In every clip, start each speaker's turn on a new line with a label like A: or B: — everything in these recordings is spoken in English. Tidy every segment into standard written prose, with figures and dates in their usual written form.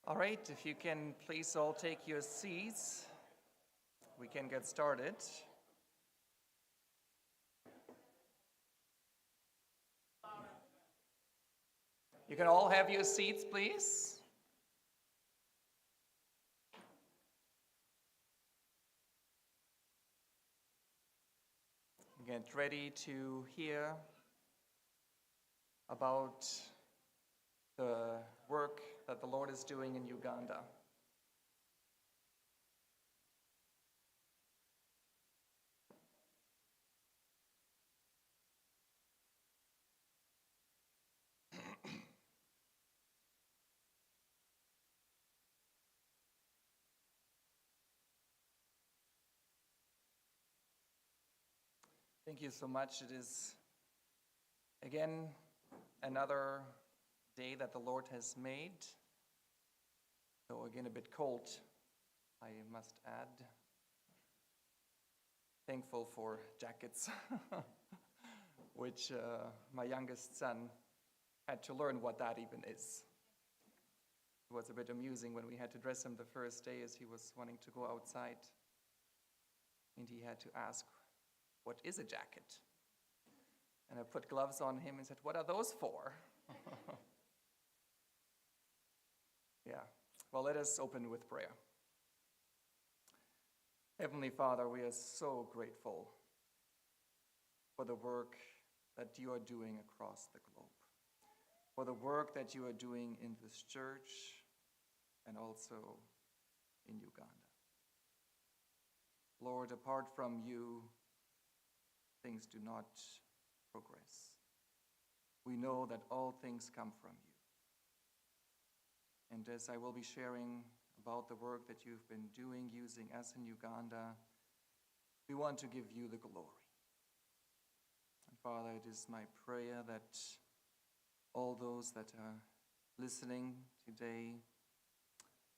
A: All right, if you can please all take your seats, we can get started. You can all have your seats, please. Get ready to hear about the work that the Lord is doing in Uganda. Thank you so much. It is, again, another day that the Lord has made. Though again, a bit cold, I must add. Thankful for jackets, which my youngest son had to learn what that even is. It was a bit amusing when we had to dress him the first day as he was wanting to go outside. And he had to ask, "What is a jacket?" And I put gloves on him and said, "What are those for?" Yeah. Well, let us open with prayer. Heavenly Father, we are so grateful for the work that you are doing across the globe, for the work that you are doing in this church and also in Uganda. Lord, apart from you, things do not progress. We know that all things come from you. And as I will be sharing about the work that you've been doing using us in Uganda, we want to give you the glory. And Father, it is my prayer that all those that are listening today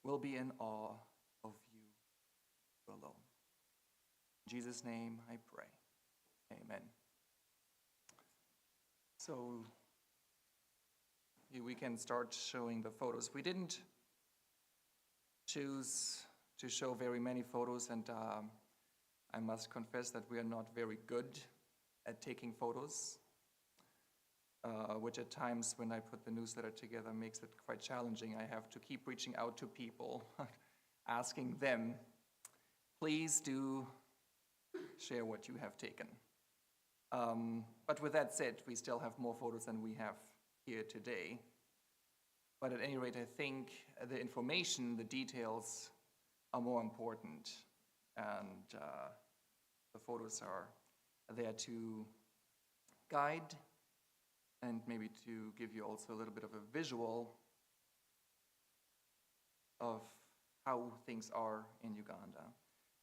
A: will be in awe of you alone. In Jesus' name I pray. Amen. So we can start showing the photos. We didn't choose to show very many photos, and I must confess that we are not very good at taking photos, which at times when I put the newsletter together makes it quite challenging. I have to keep reaching out to people, asking them, please do share what you have taken. But with that said, we still have more photos than we have here today. But at any rate, I think the information, the details are more important. And the photos are there to guide and maybe to give you also a little bit of a visual of how things are in Uganda.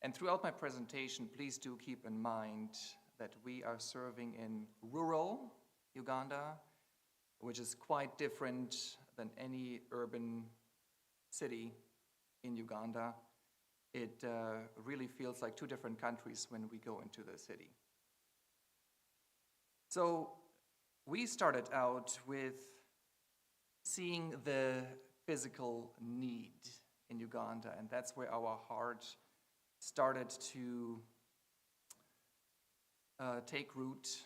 A: And throughout my presentation, please do keep in mind that we are serving in rural Uganda, which is quite different than any urban city in Uganda. It really feels like two different countries when we go into the city. So we started out with seeing the physical need in Uganda, and that's where our heart started to take root,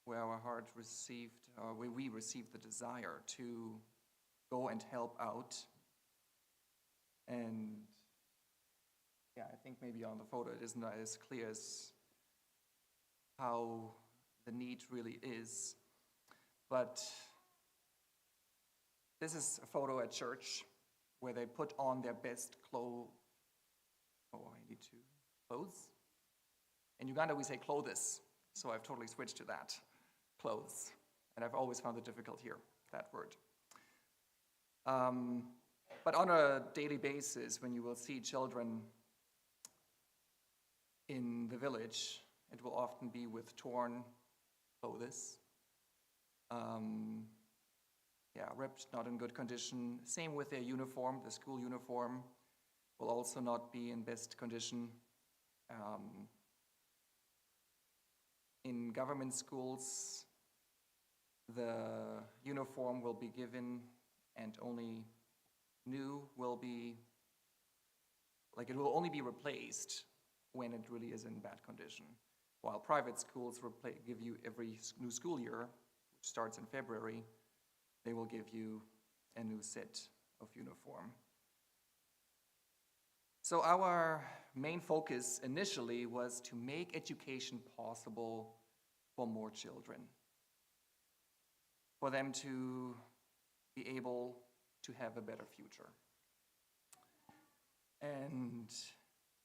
A: where our heart received, where we received the desire to go and help out. And yeah, I think maybe on the photo it isn't as clear as how the need really is. But this is a photo at church where they put on their best clothes. Clothes? In Uganda we say clothes, so I've totally switched to that, clothes. And I've always found it difficult here, that word. But on a daily basis, when you will see children in the village, it will often be with torn clothes. Ripped, not in good condition. Same with their uniform. The school uniform will also not be in best condition. In government schools, the uniform will be given and only new will be, like it will only be replaced when it really is in bad condition. While private schools give you every new school year, which starts in February, they will give you a new set of uniform. So our main focus initially was to make education possible for more children, for them to be able to have a better future. And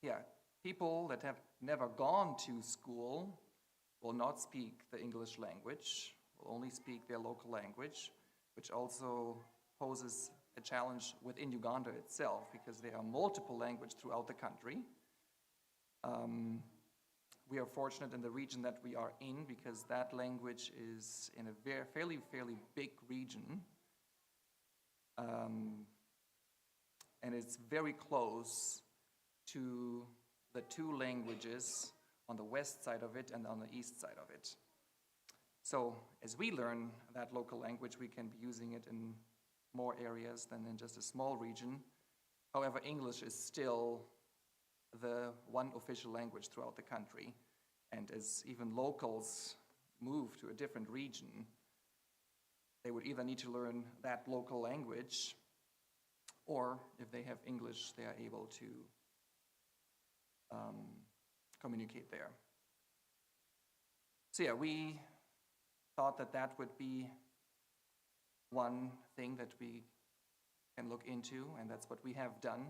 A: yeah, people that have never gone to school will not speak the English language, will only speak their local language, which also poses a challenge within Uganda itself, because there are multiple languages throughout the country. We are fortunate in the region that we are in, because that language is in a fairly big region. And it's very close to the two languages on the west side of it and on the east side of it. So as we learn that local language, we can be using it in more areas than in just a small region. However, English is still the one official language throughout the country. And as even locals move to a different region, they would either need to learn that local language, or if they have English, they are able to communicate there. So yeah, we thought that that would be one thing that we can look into, and that's what we have done.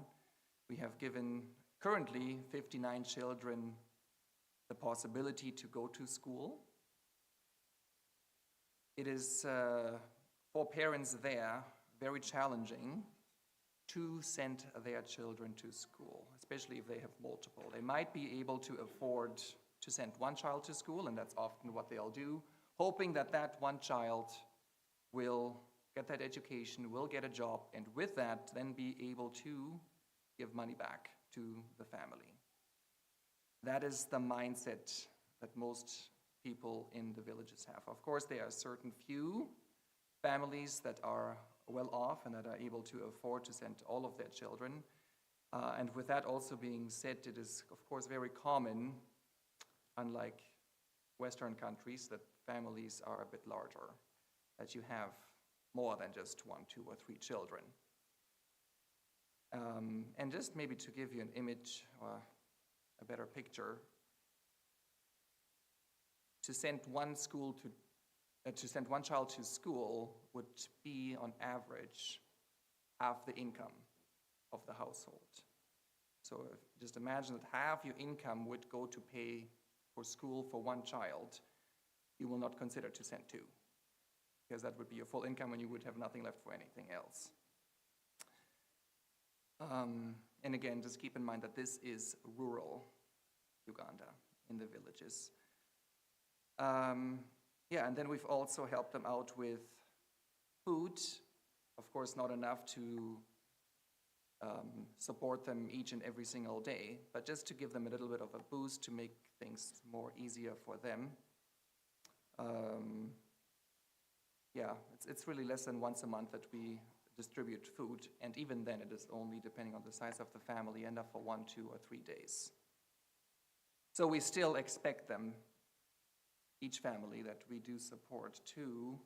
A: We have given currently 59 children the possibility to go to school. It is for parents there very challenging to send their children to school, especially if they have multiple. They might be able to afford to send one child to school, and that's often what they'll do, hoping that that one child will get that education, will get a job, and with that then be able to give money back to the family. That is the mindset that most people in the villages have. Of course, there are certain few families that are well off and that are able to afford to send all of their children. And with that also being said, it is of course very common, unlike Western countries, that families are a bit larger, that you have more than just 1, 2, or 3 children. And just maybe to give you an image or a better picture, to send one child to school would be on average half the income of the household. So just imagine that half your income would go to pay for school for one child. You will not consider to send 2, because that would be your full income and you would have nothing left for anything else. And again, just keep in mind that this is rural Uganda, in the villages. Yeah, and then we've also helped them out with food. Of course, not enough to support them each and every single day, but just to give them a little bit of a boost to make things more easier for them. Yeah, it's really less than once a month that we distribute food, and even then it is only, depending on the size of the family, enough for 1, 2, or 3 days. So we still expect them, each family that we do support, to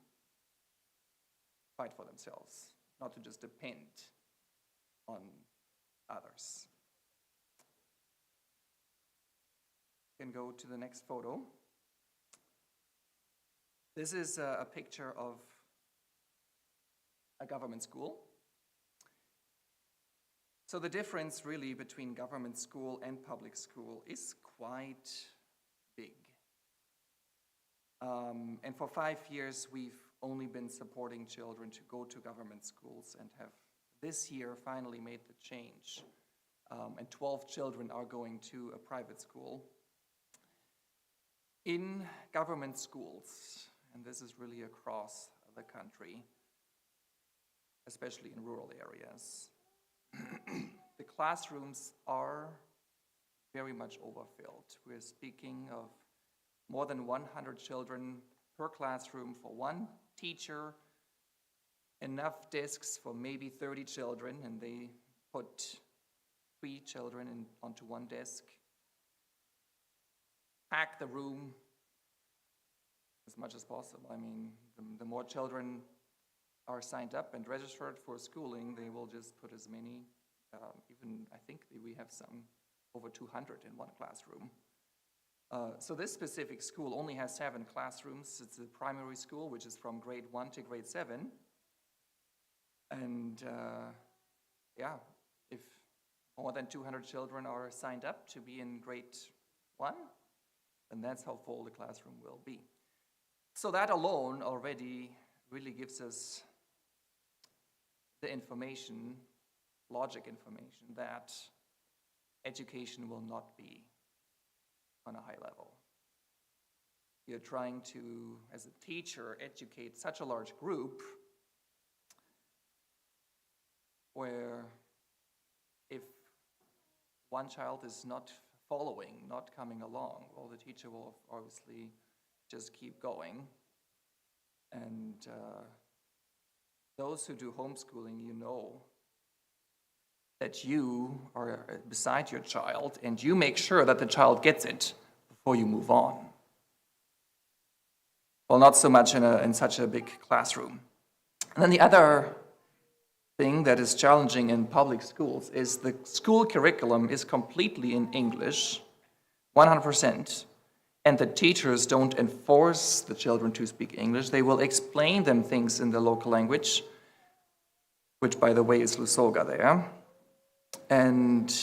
A: fight for themselves, not to just depend on others. You can go to the next photo. This is a picture of a government school. So the difference really between government school and public school is quite big. And for 5 years, we've only been supporting children to go to government schools, and have this year finally made the change. And 12 children are going to a private school. In government schools, and this is really across the country, especially in rural areas, the classrooms are very much overfilled. We're speaking of more than 100 children per classroom for one teacher, enough desks for maybe 30 children, and they put 3 children onto one desk, pack the room as much as possible. I mean, the more children are signed up and registered for schooling, they will just put as many, even I think we have some over 200 in one classroom. So this specific school only has 7 classrooms. It's a primary school, which is from grade 1 to grade 7. And yeah, if more than 200 children are signed up to be in grade 1, then that's how full the classroom will be. So that alone already really gives us the information, logic information, that education will not be on a high level. You're trying to, as a teacher, educate such a large group where if one child is not following, not coming along, well, the teacher will obviously just keep going. And those who do homeschooling, you know that you are beside your child and you make sure that the child gets it before you move on. Well, not so much in such a big classroom. And then the other thing that is challenging in public schools is the school curriculum is completely in English, 100%, and the teachers don't enforce the children to speak English. They will explain them things in the local language, which, by the way, is Lusoga there. And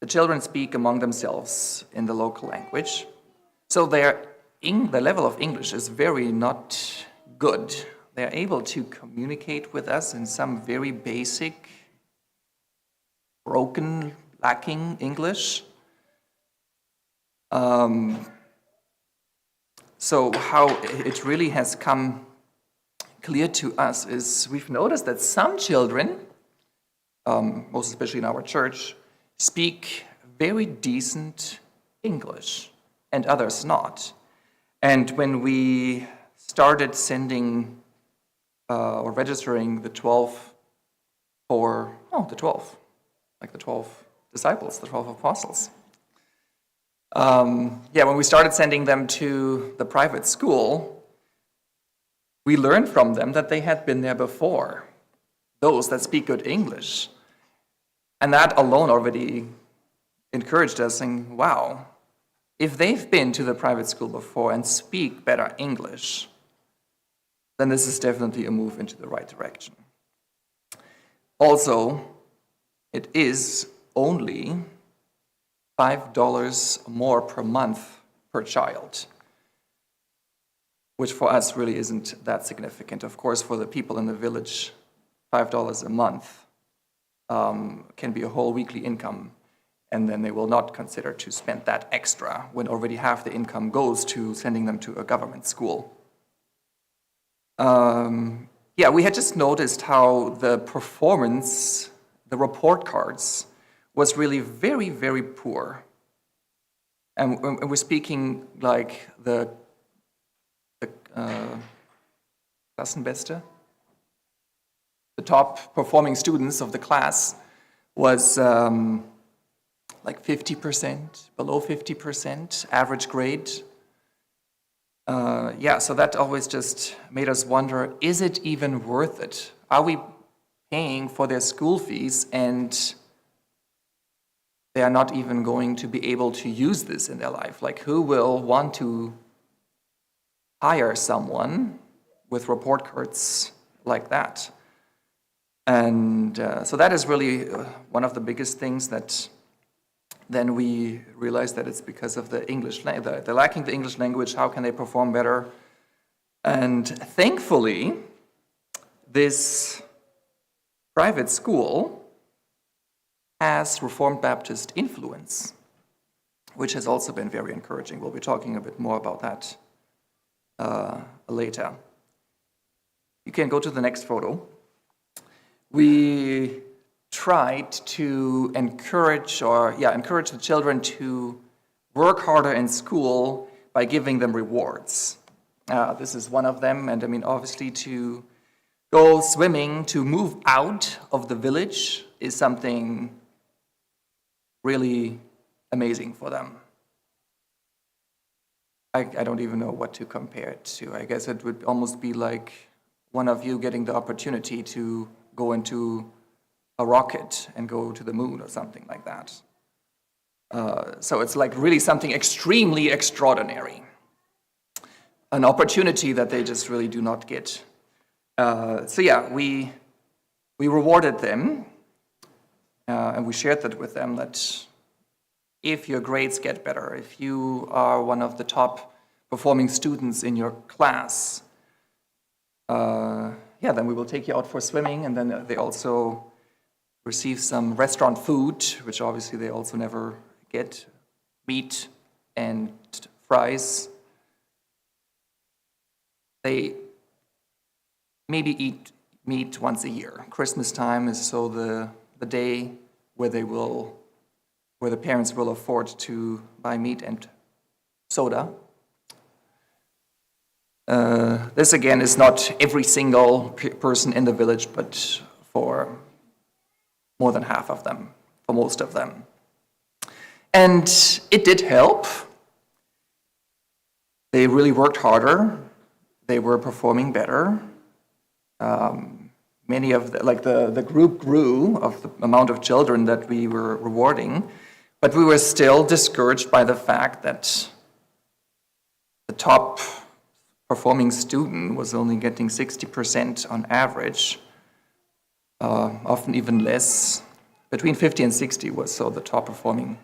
A: the children speak among themselves in the local language. So the level of English is very not good. They're able to communicate with us in some very basic, broken, lacking English. So how it really has come clear to us is we've noticed that some children, most especially in our church, speak very decent English and others not. And when we started sending or registering the 12 like the 12 disciples, the 12 apostles. When we started sending them to the private school, we learned from them that they had been there before, those that speak good English. And that alone already encouraged us, saying, wow, if they've been to the private school before and speak better English, then this is definitely a move into the right direction. Also, it is only $5 more per month per child, which for us really isn't that significant. Of course, for the people in the village, $5 a month can be a whole weekly income, and then they will not consider to spend that extra when already half the income goes to sending them to a government school. We had just noticed how the performance, the report cards, was really very, very poor. And we're speaking like the Klassenbeste, the top performing students of the class, was like 50%, below 50%, average grade. So that always just made us wonder, is it even worth it? Are we paying for their school fees and they are not even going to be able to use this in their life? Like, who will want to hire someone with report cards like that? And so that is really one of the biggest things that then we realized that it's because of the English, they're lacking the English language. How can they perform better? And thankfully, this private school has Reformed Baptist influence, which has also been very encouraging. We'll be talking a bit more about that later. You can go to the next photo. We tried to encourage the children to work harder in school by giving them rewards. This is one of them, and I mean, obviously to go swimming, to move out of the village is something really amazing for them. I don't even know what to compare it to. I guess it would almost be like one of you getting the opportunity to go into a rocket and go to the moon or something like that. So it's like really something extremely extraordinary. An opportunity that they just really do not get. So yeah, we rewarded them, and we shared that with them, that if your grades get better, if you are one of the top performing students in your class, then we will take you out for swimming, and then they also receive some restaurant food, which obviously they also never get, meat and fries. They maybe eat meat once a year. Christmas time is so the day where the parents will afford to buy meat and soda. This again is not every single person in the village, but for more than half of them, for most of them. And it did help. They really worked harder. They were performing better. Many of the group grew of the amount of children that we were rewarding, but we were still discouraged by the fact that the top performing student was only getting 60% on average, often even less. Between 50 and 60 was so the top performing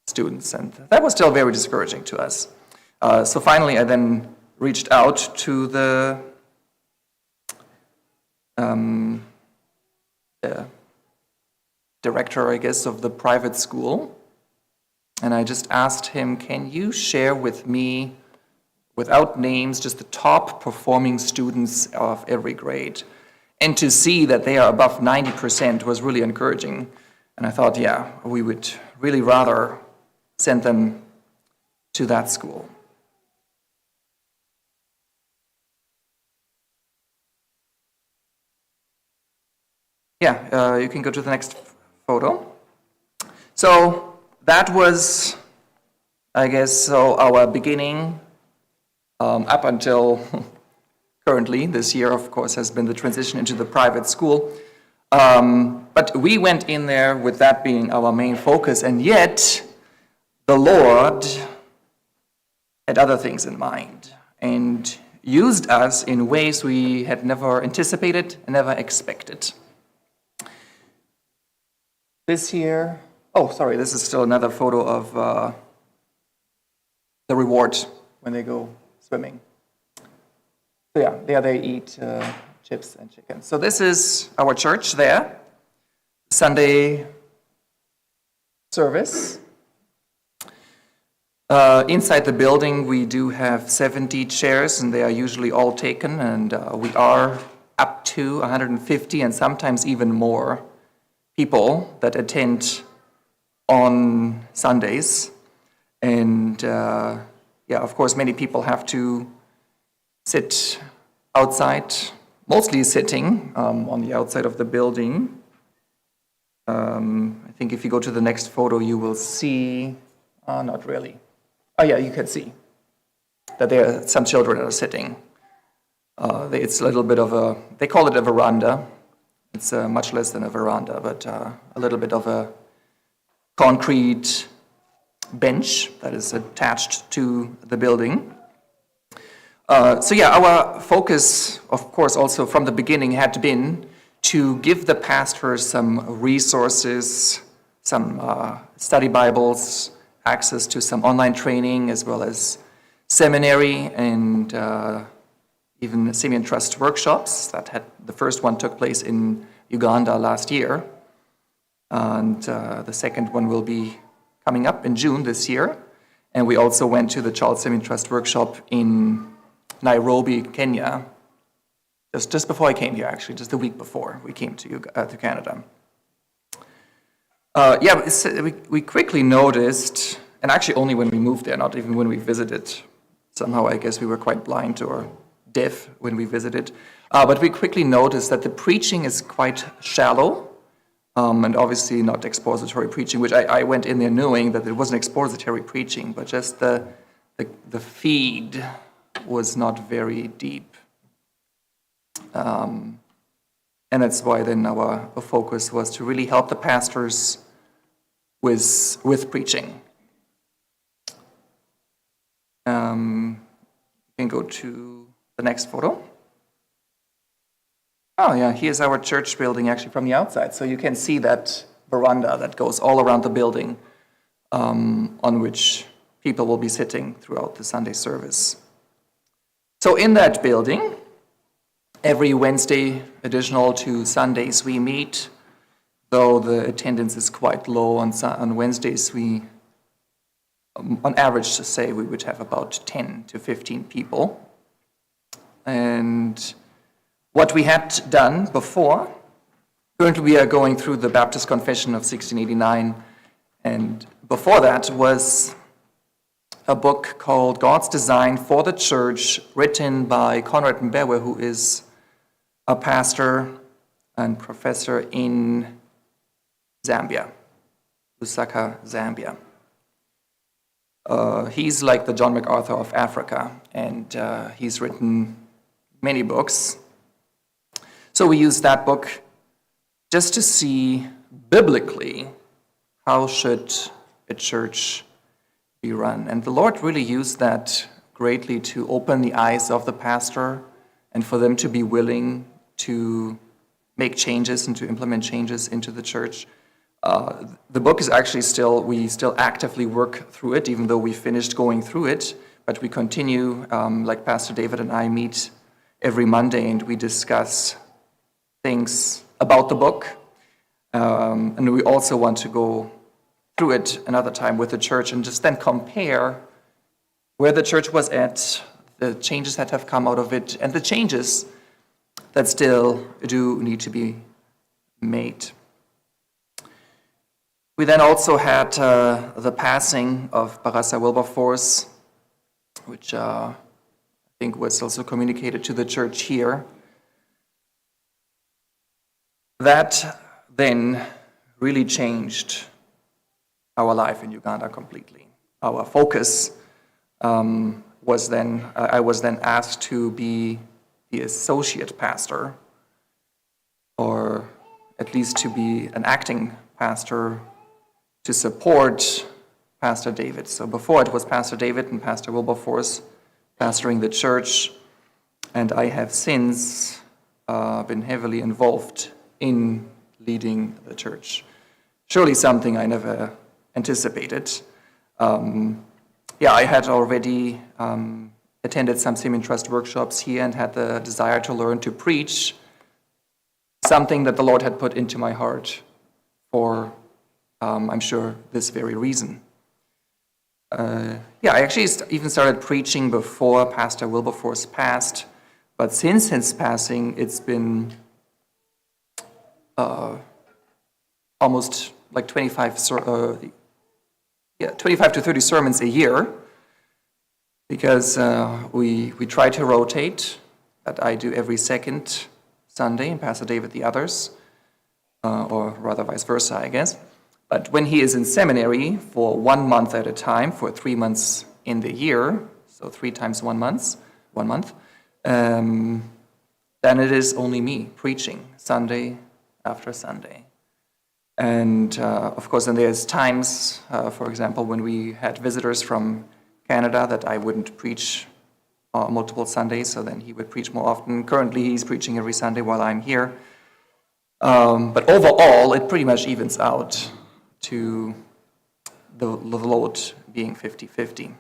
A: students, and that was still very discouraging to us. So finally I then reached out to the director, I guess, of the private school, and I just asked him, can you share with me, without names, just the top performing students of every grade? And to see that they are above 90% was really encouraging. And I thought, yeah, we would really rather send them to that school. Yeah, you can go to the next photo. So that was, I guess, so our beginning up until currently. This year, of course, has been the transition into the private school. But we went in there with that being our main focus, and yet the Lord had other things in mind and used us in ways we had never anticipated and never expected. This here, this is still another photo of the reward when they go swimming. So yeah, there they eat chips and chicken. So this is our church there, Sunday service. Inside the building, we do have 70 chairs, and they are usually all taken, and we are up to 150 and sometimes even more people that attend on Sundays. And of course, many people have to sit outside, mostly sitting on the outside of the building. I think if you go to the next photo, you will see, not really. Oh yeah, you can see that there are some children that are sitting. It's a little bit of they call it a veranda. It's much less than a veranda, but a little bit of a concrete bench that is attached to the building. Our focus, of course, also from the beginning had been to give the pastors some resources, some study Bibles, access to some online training, as well as seminary and even Simeon Trust workshops. The first one took place in Uganda last year, and the second one will be coming up in June this year. And we also went to the Charles Simeon Trust workshop in Nairobi, Kenya, just before I came here, actually, just the week before we came to Canada. We quickly noticed, and actually only when we moved there, not even when we visited. Somehow I guess we were quite blind or deaf when we visited. But we quickly noticed that the preaching is quite shallow, and obviously not expository preaching, which I went in there knowing that it wasn't expository preaching, but just the feed was not very deep. And that's why then our focus was to really help the pastors with preaching. You can go to the next photo. Oh yeah, here's our church building actually from the outside. So you can see that veranda that goes all around the building, on which people will be sitting throughout the Sunday service. So in that building, every Wednesday, additional to Sundays, we meet. Though the attendance is quite low on Wednesdays, we, on average, to say we would have about 10 to 15 people. And what we had done before, currently we are going through the Baptist Confession of 1689, and before that was a book called God's Design for the Church, written by Conrad Mbewe, who is a pastor and professor in Zambia, Lusaka, Zambia. He's like the John MacArthur of Africa, and he's written many books. So we use that book just to see biblically how should a church be run. And the Lord really used that greatly to open the eyes of the pastor and for them to be willing to make changes and to implement changes into the church. The book is actually we still actively work through it, even though we finished going through it, but we continue, like Pastor David and I meet every Monday and we discuss things about the book. And we also want to go through it another time with the church and just then compare where the church was at, the changes that have come out of it, and the changes that still do need to be made. We then also had the passing of Barasa Wilberforce, which I think was also communicated to the church here. That then really changed our life in Uganda completely. Our focus was then, I was then asked to be the associate pastor, or at least to be an acting pastor to support Pastor David. So before it was Pastor David and Pastor Wilberforce pastoring the church, and I have since been heavily involved in leading the church. Surely something I never anticipated. I had already attended some semi-trust workshops here and had the desire to learn to preach, something that the Lord had put into my heart for, I'm sure, this very reason. I actually even started preaching before Pastor Wilberforce passed, but since his passing, it's been almost like 25 to 30 sermons a year, because we try to rotate, that I do every second Sunday and Pastor David the others, or rather vice versa, I guess. But when he is in seminary for 1 month at a time, for 3 months in the year, so 3 times 1 month, then it is only me preaching Sunday after Sunday. And of course, then there's times, for example, when we had visitors from Canada that I wouldn't preach multiple Sundays, so then he would preach more often. Currently, he's preaching every Sunday while I'm here. But overall, it pretty much evens out to the load being 50-50.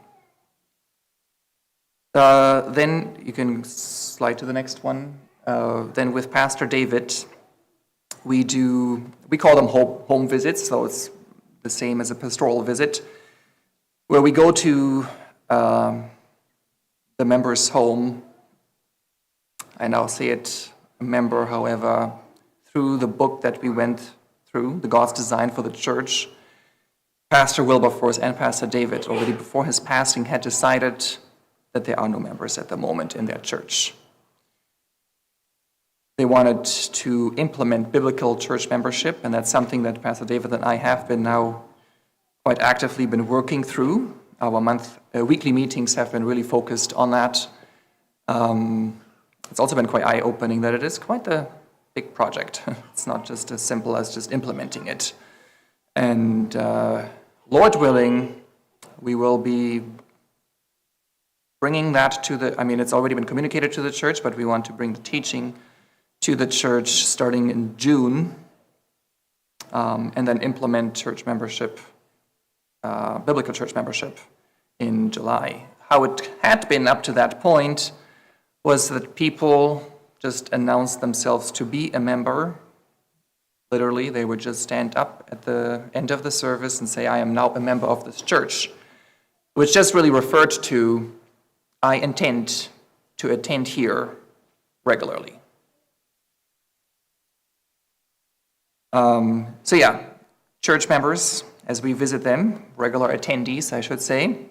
A: Then you can slide to the next one. Then with Pastor David, we call them home visits, so it's the same as a pastoral visit, where we go to the member's home. I now say it a member, however, through the book that we went through, the God's Design for the Church. Pastor Wilberforce and Pastor David, already before his passing, had decided that there are no members at the moment in their church. They wanted to implement biblical church membership, and that's something that Pastor David and I have been now quite actively been working through. Our weekly meetings have been really focused on that. It's also been quite eye-opening that it is quite a big project. It's not just as simple as just implementing it. And Lord willing, we will be bringing that to it's already been communicated to the church, but we want to bring the teaching to the church starting in June, and then implement church membership, biblical church membership in July. How it had been up to that point was that people just announced themselves to be a member. Literally, they would just stand up at the end of the service and say, I am now a member of this church, which just really referred to, I intend to attend here regularly. Church members, as we visit them, regular attendees, I should say.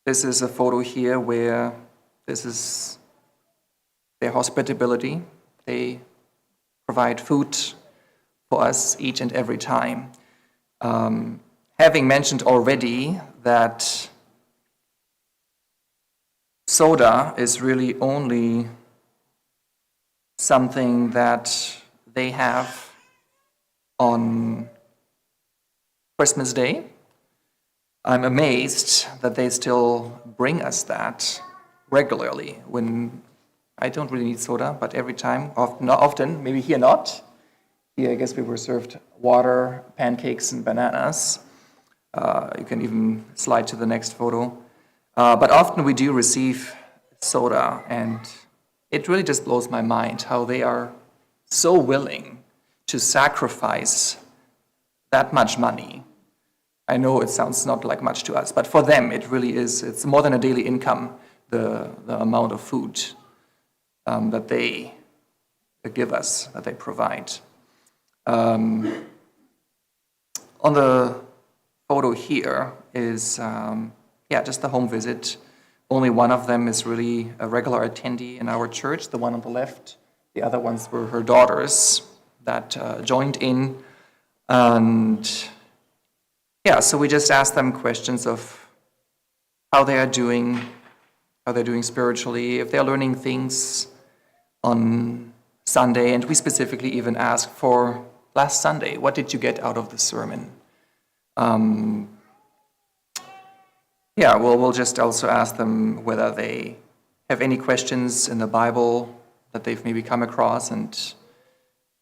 A: This is a photo here where this is their hospitality. They provide food for us each and every time. Having mentioned already that soda is really only something that they have on Christmas Day, I'm amazed that they still bring us that regularly when I don't really need soda, but every time, not often, maybe here not. Here I guess we were served water, pancakes, and bananas. You can even slide to the next photo. But often we do receive soda, and it really just blows my mind how they are so willing to sacrifice that much money. I know it sounds not like much to us, but for them it really is. It's more than a daily income, the amount of food that they give us, that they provide. On the photo here is just the home visit. Only one of them is really a regular attendee in our church, the one on the left. The other ones were her daughters that joined in. And so we just asked them questions of how they are doing spiritually, if they're learning things on Sunday. And we specifically even asked for last Sunday, what did you get out of the sermon? We'll just also ask them whether they have any questions in the Bible that they've maybe come across and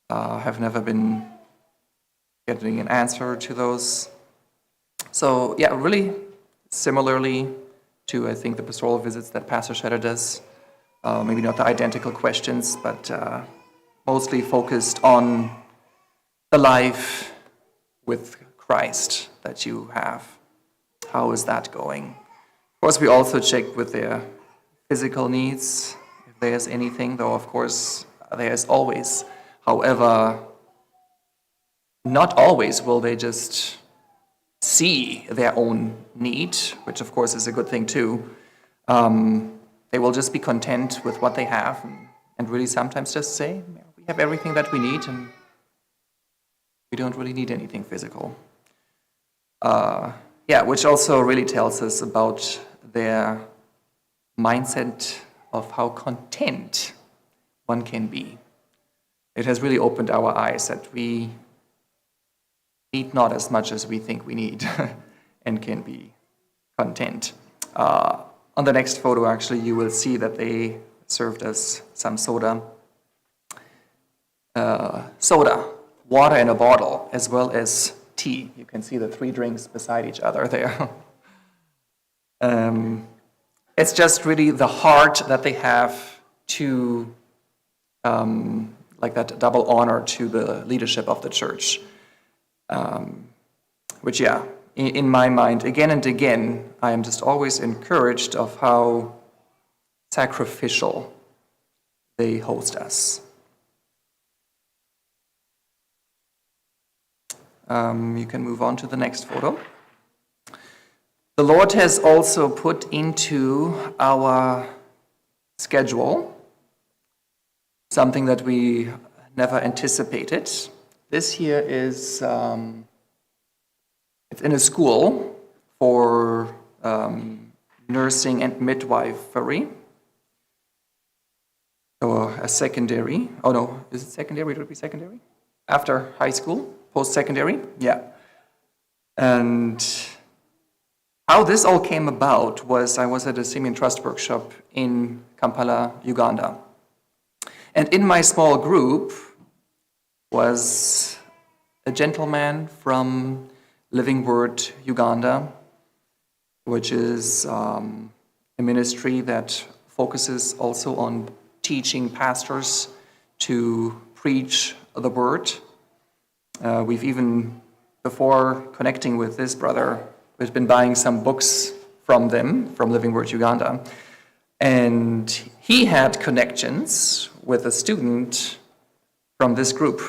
A: have never been getting an answer to those. So really similarly to, I think, the pastoral visits that Pastor Schetter does, maybe not the identical questions, but mostly focused on the life with Christ that you have. How is that going? Of course, we also check with their physical needs, if there's anything, though of course there's always. However, not always will they just see their own need, which of course is a good thing too. They will just be content with what they have and really sometimes just say, we have everything that we need and we don't really need anything physical. Which also really tells us about their mindset of how content one can be. It has really opened our eyes that we need not as much as we think we need and can be content. On the next photo, actually, you will see that they served us some soda. Water in a bottle, as well as tea. You can see the 3 drinks beside each other there. It's just really the heart that they have to, that double honor to the leadership of the church. Which, in my mind, again and again, I am just always encouraged of how sacrificial they host us. You can move on to the next photo. The Lord has also put into our schedule something that we never anticipated. This here is it's in a school for nursing and midwifery. So a secondary, oh no, is it secondary? Would it be secondary? After high school, post-secondary? Yeah. And how this all came about was I was at a Simeon Trust workshop in Kampala, Uganda. And in my small group was a gentleman from Living Word Uganda, which is a ministry that focuses also on teaching pastors to preach the word. We've even, before connecting with this brother, we've been buying some books from them, from Living Word Uganda. And he had connections with a student from this group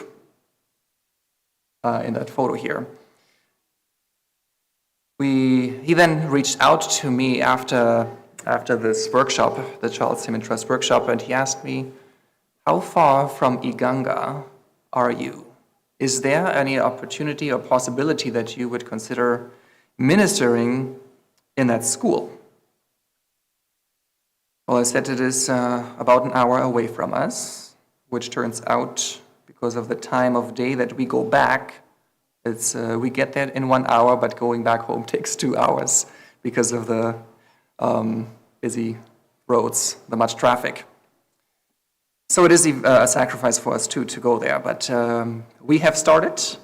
A: in that photo here. He then reached out to me after this workshop, the Charles Simeon Trust workshop, and he asked me, how far from Uganda are you? Is there any opportunity or possibility that you would consider ministering in that school? Well, I said it is about an hour away from us, which turns out, because of the time of day that we go back, we get there in 1 hour, but going back home takes 2 hours because of the busy roads, the much traffic. So it is a sacrifice for us too to go there, but we have started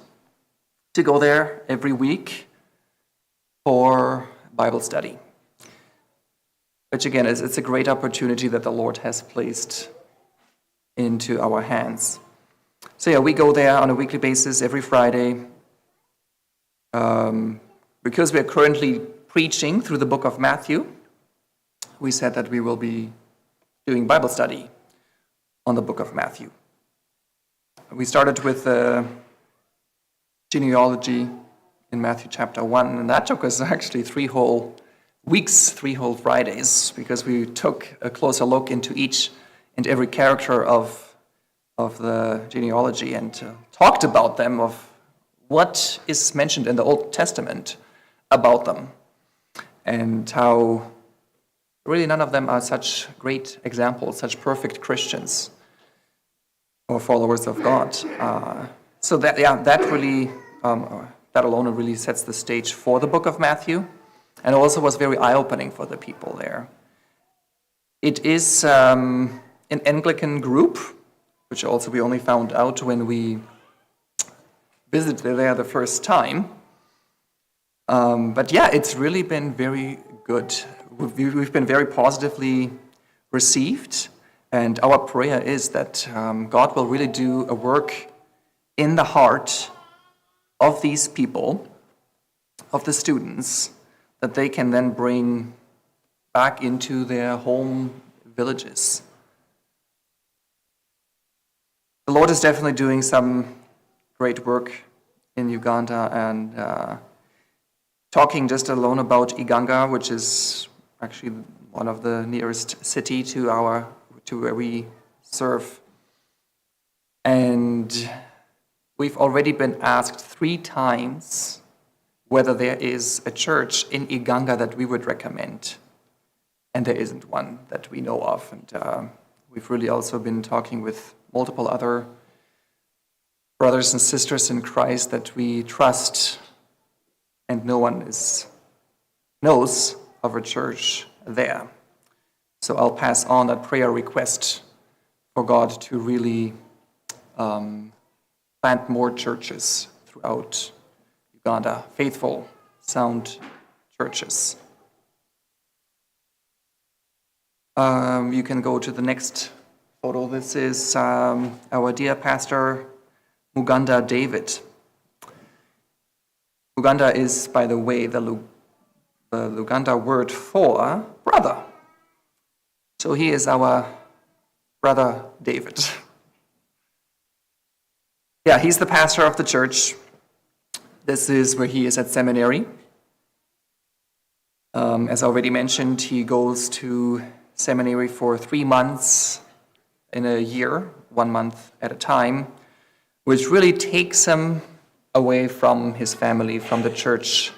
A: to go there every week for Bible study, which again it's a great opportunity that the Lord has placed into our hands. So yeah, we go there on a weekly basis every Friday. Because we are currently preaching through the book of Matthew, we said that we will be doing Bible study on the book of Matthew. We started with the genealogy in Matthew chapter 1, and that took us actually 3 whole weeks, 3 whole Fridays, because we took a closer look into each and every character of the genealogy and talked about them, of what is mentioned in the Old Testament about them, and how really none of them are such great examples, such perfect Christians or followers of God. So that really, that alone really sets the stage for the book of Matthew, and also was very eye-opening for the people there. It is an Anglican group, which also we only found out when we visited there the first time. But yeah, it's really been very good. We've been very positively received, and our prayer is that God will really do a work in the heart of these people, of the students, that they can then bring back into their home villages. The Lord is definitely doing some great work in Uganda, and talking just alone about Uganda, which is actually one of the nearest city to where we serve. And we've already been asked 3 times whether there is a church in Uganda that we would recommend. And there isn't one that we know of. And we've really also been talking with multiple other brothers and sisters in Christ that we trust, and no one knows of a church there. So I'll pass on that prayer request for God to really plant more churches throughout Uganda, faithful, sound churches. You can go to the next photo. This is our dear pastor, Uganda David. Uganda is, by the way, the Luganda word for brother. So he is our brother David. Yeah, he's the pastor of the church. This is where he is at seminary. As already mentioned, he goes to seminary for 3 months in a year, 1 month at a time, which really takes him away from his family, from the church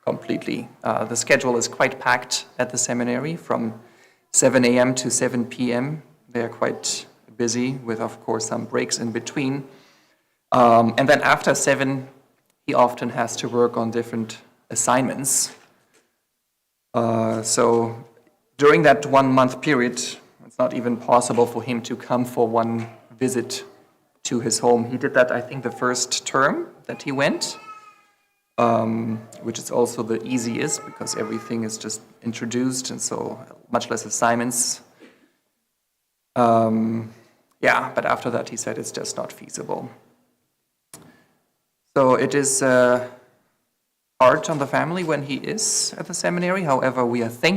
A: completely. The schedule is quite packed at the seminary from 7 a.m. to 7 p.m. They're quite busy with, of course, some breaks in between. And then after 7, he often has to work on different assignments. So during that 1 month period, it's not even possible for him to come for one visit to his home. He did that, I think, the first term that he went, which is also the easiest because everything is just introduced and so much less assignments. Yeah, but after that he said it's just not feasible. So it is hard on the family when he is at the seminary. However, we are thankful